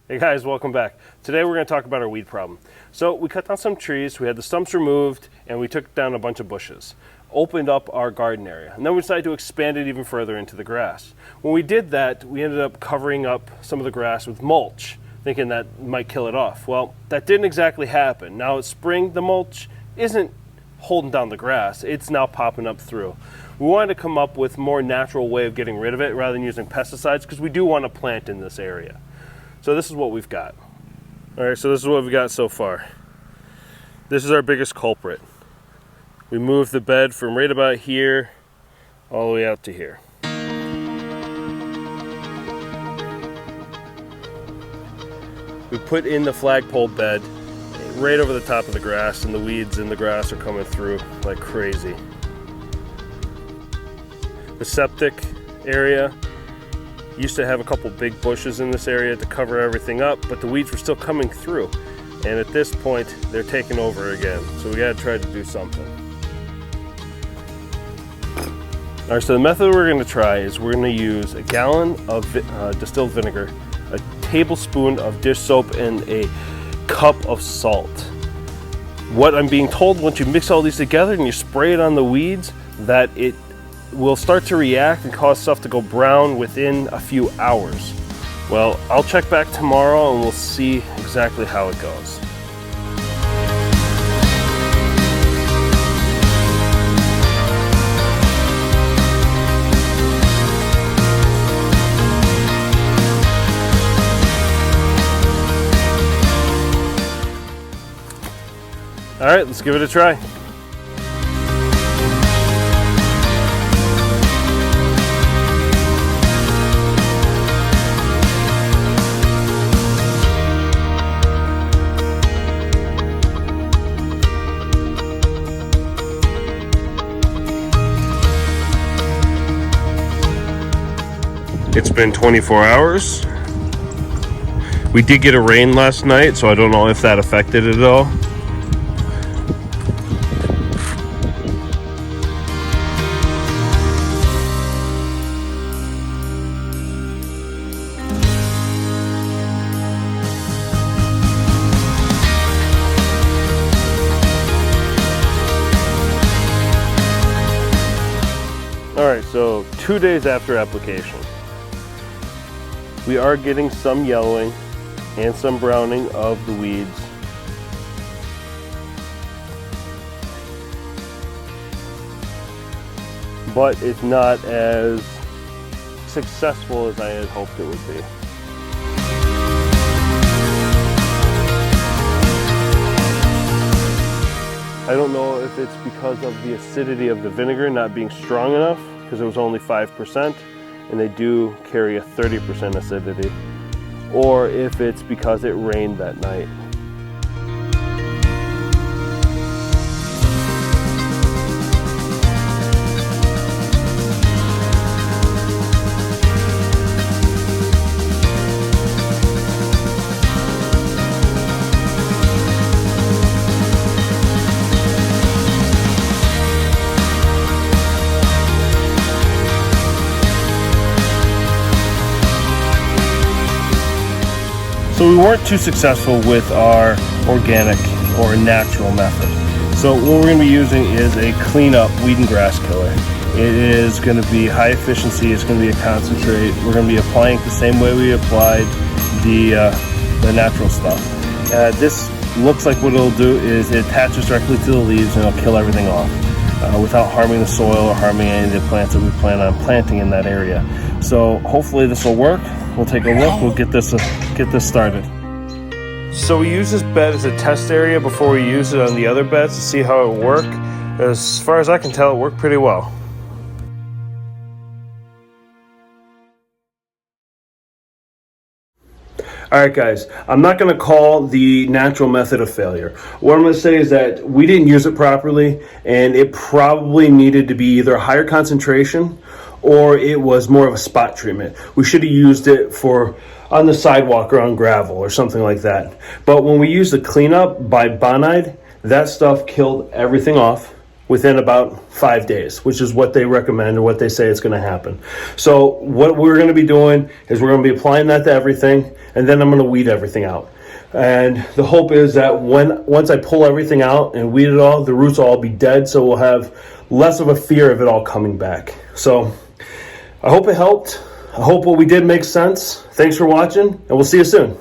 Hey guys, welcome back. Today we're going to talk about our weed problem. So we cut down some trees, we had the stumps removed, and we took down a bunch of bushes. Opened up our garden area, and then we decided to expand it even further into the grass. When we did that, we ended up covering up some of the grass with mulch, thinking that might kill it off. Well, that didn't exactly happen. Now it's spring, the mulch isn't holding down the grass, it's now popping up through. We wanted to come up with a more natural way of getting rid of it rather than using pesticides, because we do want to plant in this area. So this is what we've got. All right, so this is what we've got so far. This is our biggest culprit. We moved the bed from right about here all the way out to here. We put in the flagpole bed right over the top of the grass, and the weeds in the grass are coming through like crazy. The septic area used to have a couple big bushes in this area to cover everything up, but the weeds were still coming through. And at this point, they're taking over again. So we gotta try to do something. All right, so the method we're gonna try is we're gonna use a gallon of distilled vinegar, a tablespoon of dish soap, and a cup of salt. What I'm being told, once you mix all these together and you spray it on the weeds, that it will start to react and cause stuff to go brown within a few hours. Well, I'll check back tomorrow and we'll see exactly how it goes. All right, let's give it a try. It's been 24 hours. We did get a rain last night, so I don't know if that affected it at all. All right, so 2 days after application, we are getting some yellowing and some browning of the weeds. But it's not as successful as I had hoped it would be. I don't know if it's because of the acidity of the vinegar not being strong enough, because it was only 5%, and they do carry a 30% acidity, or if it's because it rained that night. So we weren't too successful with our organic or natural method. So what we're going to be using is a KleenUp weed and grass killer. It is going to be high efficiency, it's going to be a concentrate. We're going to be applying it the same way we applied the natural stuff. This looks like what it'll do is it attaches directly to the leaves and it'll kill everything off without harming the soil or harming any of the plants that we plan on planting in that area. So hopefully this will work. We'll take a look, we'll get this started. So we use this bed as a test area before we use it on the other beds to see how it worked. As far as I can tell, it worked pretty well. Alright guys, I'm not going to call the natural method a failure. What I'm going to say is that we didn't use it properly, and it probably needed to be either a higher concentration or it was more of a spot treatment. We should have used it for on the sidewalk or on gravel or something like that. But when we used the KleenUp by Bonide, that stuff killed everything off. within about 5 days, which is what they recommend or what they say is going to happen. So what we're going to be doing is we're going to be applying that to everything, and then I'm going to weed everything out. And the hope is that once I pull everything out and weed it all, the roots will all be dead, so we'll have less of a fear of it all coming back. So I hope it helped. I hope what we did makes sense. Thanks for watching, and we'll see you soon.